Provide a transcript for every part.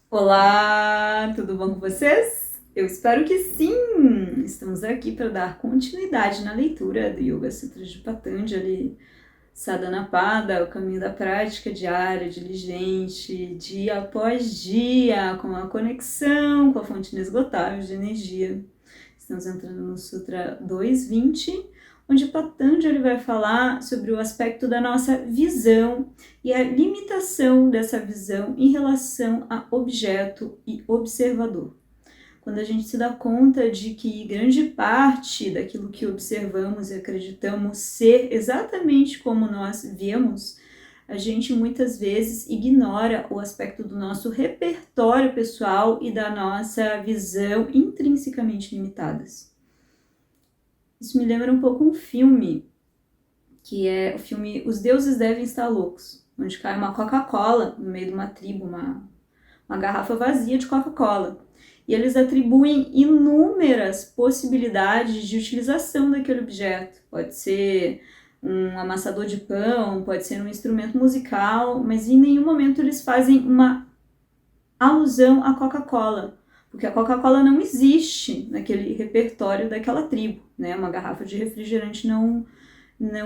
Olá, tudo bom com vocês? Eu espero que sim! Estamos aqui para dar continuidade na leitura do Yoga Sutra de Patanjali, Sadhanapada, o caminho da prática diária, diligente, dia após dia, com a conexão com a fonte inesgotável de energia. Estamos entrando no Sutra 220, onde Patanjali vai falar sobre o aspecto da nossa visão e a limitação dessa visão em relação a objeto e observador. Quando a gente se dá conta de que grande parte daquilo que observamos e acreditamos ser exatamente como nós vemos, a gente muitas vezes ignora o aspecto do nosso repertório pessoal e da nossa visão intrinsecamente limitadas. Isso me lembra um pouco um filme, que é o filme Os Deuses Devem Estar Loucos, onde cai uma Coca-Cola no meio de uma tribo, uma garrafa vazia de Coca-Cola. E eles atribuem inúmeras possibilidades de utilização daquele objeto. Pode ser um amassador de pão, pode ser um instrumento musical, mas em nenhum momento eles fazem uma alusão à Coca-Cola, porque a Coca-Cola não existe naquele repertório daquela tribo, né? Uma garrafa de refrigerante não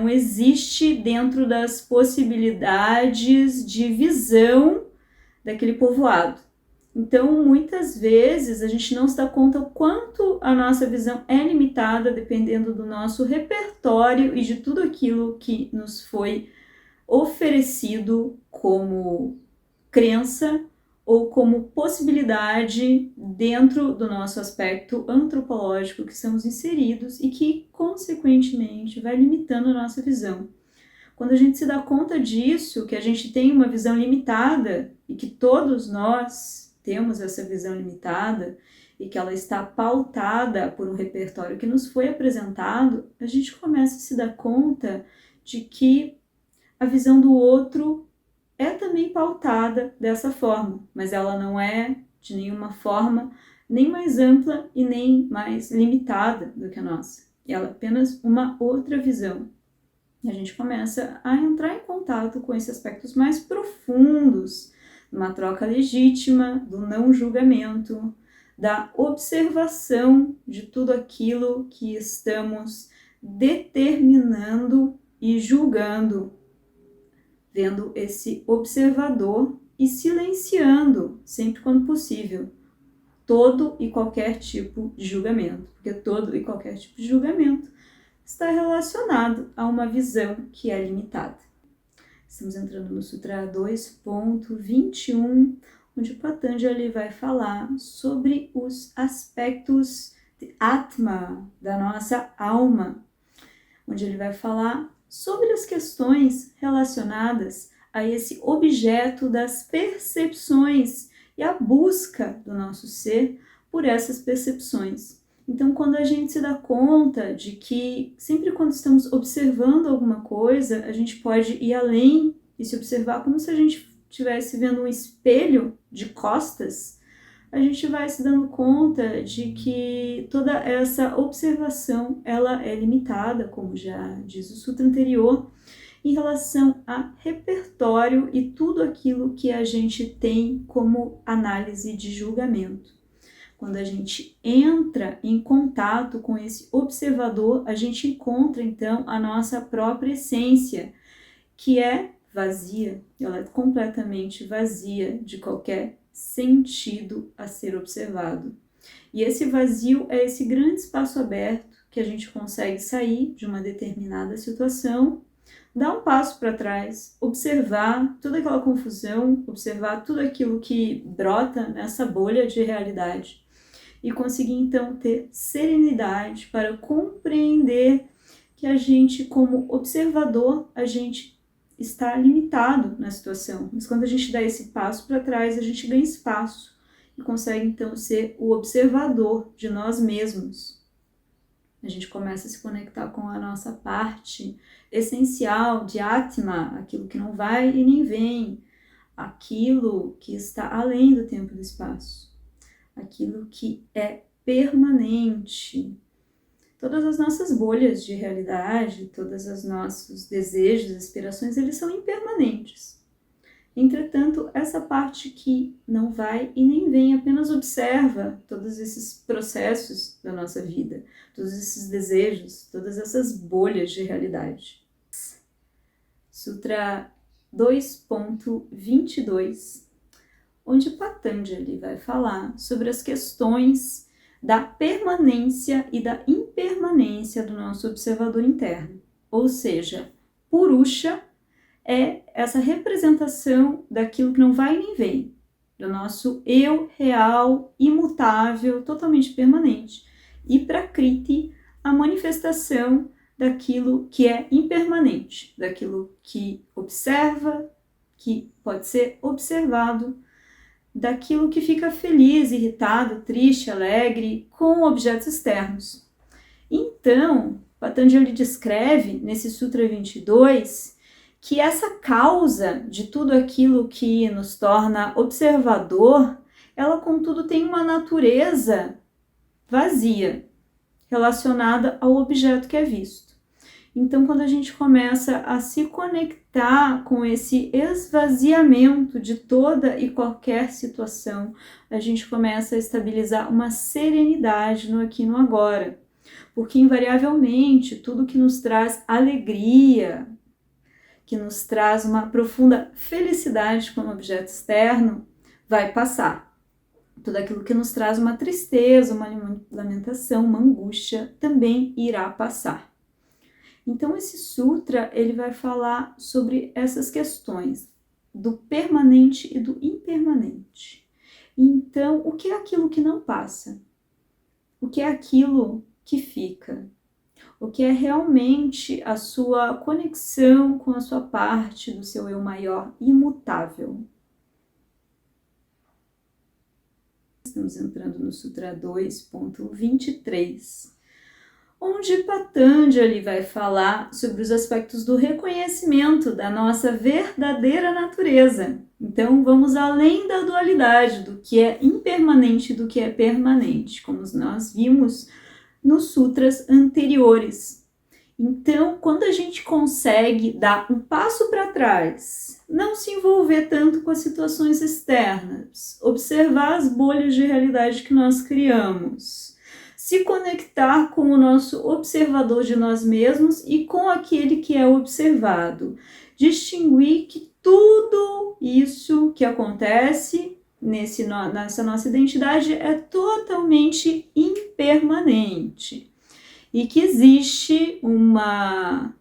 existe dentro das possibilidades de visão daquele povoado. Então, muitas vezes, a gente não se dá conta o quanto a nossa visão é limitada dependendo do nosso repertório e de tudo aquilo que nos foi oferecido como crença ou como possibilidade dentro do nosso aspecto antropológico que estamos inseridos e que, consequentemente, vai limitando a nossa visão. Quando a gente se dá conta disso, que a gente tem uma visão limitada e que todos nós temos essa visão limitada e que ela está pautada por um repertório que nos foi apresentado, a gente começa a se dar conta de que a visão do outro é também pautada dessa forma, mas ela não é de nenhuma forma nem mais ampla e nem mais limitada do que a nossa. Ela é apenas uma outra visão. E a gente começa a entrar em contato com esses aspectos mais profundos, numa troca legítima, do não julgamento, da observação de tudo aquilo que estamos determinando e julgando, vendo esse observador e silenciando, sempre quando possível, todo e qualquer tipo de julgamento, porque todo e qualquer tipo de julgamento está relacionado a uma visão que é limitada. Estamos entrando no Sutra 2.21, onde Patanjali vai falar sobre os aspectos de Atma, da nossa alma, onde ele vai falar sobre as questões relacionadas a esse objeto das percepções e a busca do nosso ser por essas percepções. Então, quando a gente se dá conta de que sempre quando estamos observando alguma coisa, a gente pode ir além e se observar como se a gente estivesse vendo um espelho de costas, a gente vai se dando conta de que toda essa observação ela é limitada, como já diz o sutra anterior, em relação a repertório e tudo aquilo que a gente tem como análise de julgamento. Quando a gente entra em contato com esse observador, a gente encontra então a nossa própria essência, que é vazia, ela é completamente vazia de qualquer sentido a ser observado. E esse vazio é esse grande espaço aberto que a gente consegue sair de uma determinada situação, dar um passo para trás, observar toda aquela confusão, observar tudo aquilo que brota nessa bolha de realidade e conseguir então ter serenidade para compreender que a gente, como observador, a gente está limitado na situação. Mas quando a gente dá esse passo para trás, a gente ganha espaço e consegue então ser o observador de nós mesmos. A gente começa a se conectar com a nossa parte essencial de Atma, aquilo que não vai e nem vem, aquilo que está além do tempo e do espaço, aquilo que é permanente. Todas as nossas bolhas de realidade, todos os nossos desejos, aspirações, eles são impermanentes. Entretanto, essa parte que não vai e nem vem, apenas observa todos esses processos da nossa vida, todos esses desejos, todas essas bolhas de realidade. Sutra 2.22, onde Patanjali vai falar sobre as questões da permanência e da impermanência do nosso observador interno. Ou seja, Purusha é essa representação daquilo que não vai nem vem, do nosso eu real, imutável, totalmente permanente. E Prakriti, a manifestação daquilo que é impermanente, daquilo que observa, que pode ser observado, daquilo que fica feliz, irritado, triste, alegre com objetos externos. Então, Patanjali descreve nesse Sutra 22 que essa causa de tudo aquilo que nos torna observador, ela contudo tem uma natureza vazia, relacionada ao objeto que é visto. Então, quando a gente começa a se conectar com esse esvaziamento de toda e qualquer situação, a gente começa a estabilizar uma serenidade no aqui e no agora. Porque, invariavelmente, tudo que nos traz alegria, que nos traz uma profunda felicidade como objeto externo, vai passar. Tudo aquilo que nos traz uma tristeza, uma lamentação, uma angústia, também irá passar. Então, esse sutra, ele vai falar sobre essas questões do permanente e do impermanente. Então, o que é aquilo que não passa? O que é aquilo que fica? O que é realmente a sua conexão com a sua parte do seu eu maior imutável? Estamos entrando no Sutra 2.23, onde Patanjali vai falar sobre os aspectos do reconhecimento da nossa verdadeira natureza. Então, vamos além da dualidade, do que é impermanente e do que é permanente, como nós vimos nos sutras anteriores. Então, quando a gente consegue dar um passo para trás, não se envolver tanto com as situações externas, observar as bolhas de realidade que nós criamos, se conectar com o nosso observador de nós mesmos e com aquele que é observado, distinguir que tudo isso que acontece nessa nossa identidade é totalmente impermanente e que existe uma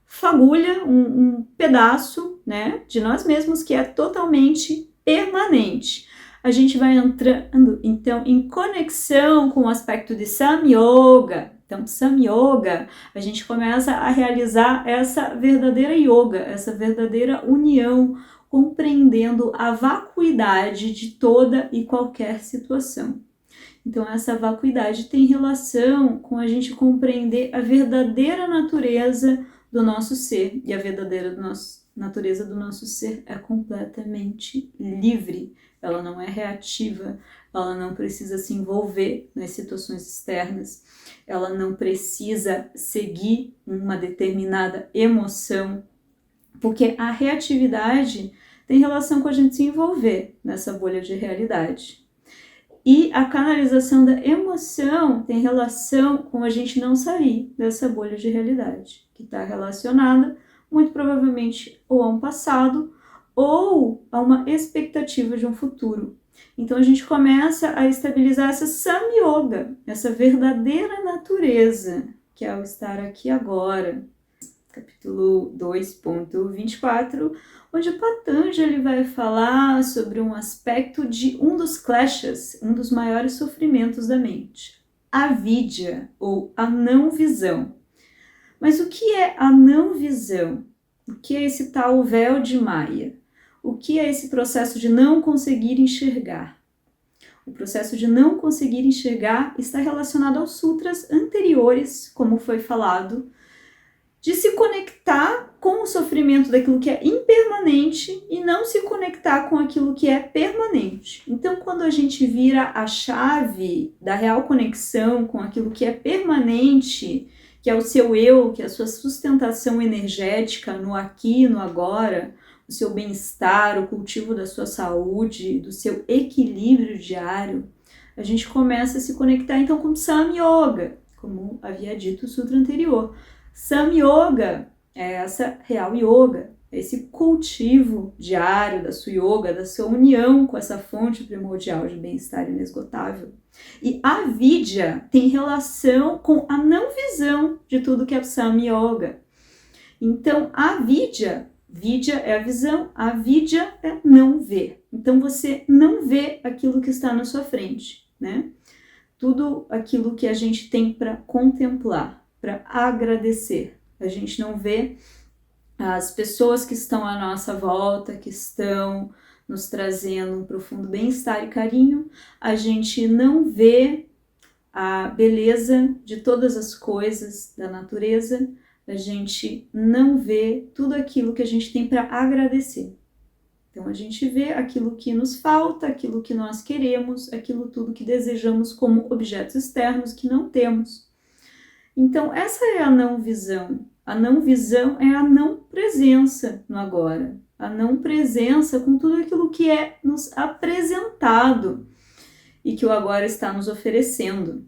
fagulha, um pedaço, né, de nós mesmos que é totalmente permanente. A gente vai entrando, então, em conexão com o aspecto de Samyoga. Então, Samyoga, a gente começa a realizar essa verdadeira yoga, essa verdadeira união, compreendendo a vacuidade de toda e qualquer situação. Então, essa vacuidade tem relação com a gente compreender a verdadeira natureza do nosso ser. E a verdadeira natureza do nosso ser é completamente livre. Ela não é reativa, ela não precisa se envolver nas situações externas, ela não precisa seguir uma determinada emoção, porque a reatividade tem relação com a gente se envolver nessa bolha de realidade. E a canalização da emoção tem relação com a gente não sair dessa bolha de realidade, que está relacionada, muito provavelmente, ou a um passado, ou a uma expectativa de um futuro. Então a gente começa a estabilizar essa Samyoga, essa verdadeira natureza, que é o estar aqui agora. Capítulo 2.24, onde Patanjali vai falar sobre um aspecto de um dos kleshas, um dos maiores sofrimentos da mente, a avidya, ou a não visão. Mas o que é a não visão? O que é esse tal véu de Maya? O que é esse processo de não conseguir enxergar? O processo de não conseguir enxergar está relacionado aos sutras anteriores, como foi falado, de se conectar com o sofrimento daquilo que é impermanente e não se conectar com aquilo que é permanente. Então, quando a gente vira a chave da real conexão com aquilo que é permanente, que é o seu eu, que é a sua sustentação energética no aqui e no agora, o seu bem-estar, o cultivo da sua saúde, do seu equilíbrio diário, a gente começa a se conectar então com Sam Yoga, como havia dito o sutra anterior. Sam Yoga é essa real yoga, esse cultivo diário da sua yoga, da sua união com essa fonte primordial de bem-estar inesgotável. E a Vidya tem relação com a não visão de tudo que é Sam Yoga. Então, a Vidya é a visão, a Vidya é não ver. Então, você não vê aquilo que está na sua frente, né? Tudo aquilo que a gente tem para contemplar, para agradecer. A gente não vê as pessoas que estão à nossa volta, que estão nos trazendo um profundo bem-estar e carinho. A gente não vê a beleza de todas as coisas da natureza. A gente não vê tudo aquilo que a gente tem para agradecer. Então a gente vê aquilo que nos falta, aquilo que nós queremos, aquilo tudo que desejamos como objetos externos que não temos. Então essa é a não visão. A não visão é a não presença no agora. A não presença com tudo aquilo que é nos apresentado e que o agora está nos oferecendo.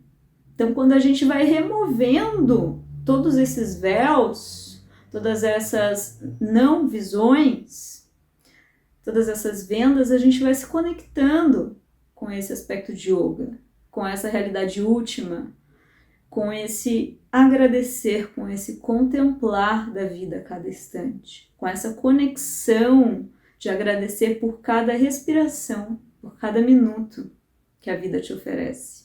Então quando a gente vai removendo todos esses véus, todas essas não visões, todas essas vendas, a gente vai se conectando com esse aspecto de yoga, com essa realidade última, com esse agradecer, com esse contemplar da vida a cada instante, com essa conexão de agradecer por cada respiração, por cada minuto que a vida te oferece.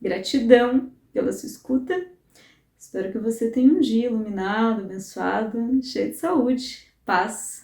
Gratidão pela sua escuta. Espero que você tenha um dia iluminado, abençoado, cheio de saúde, paz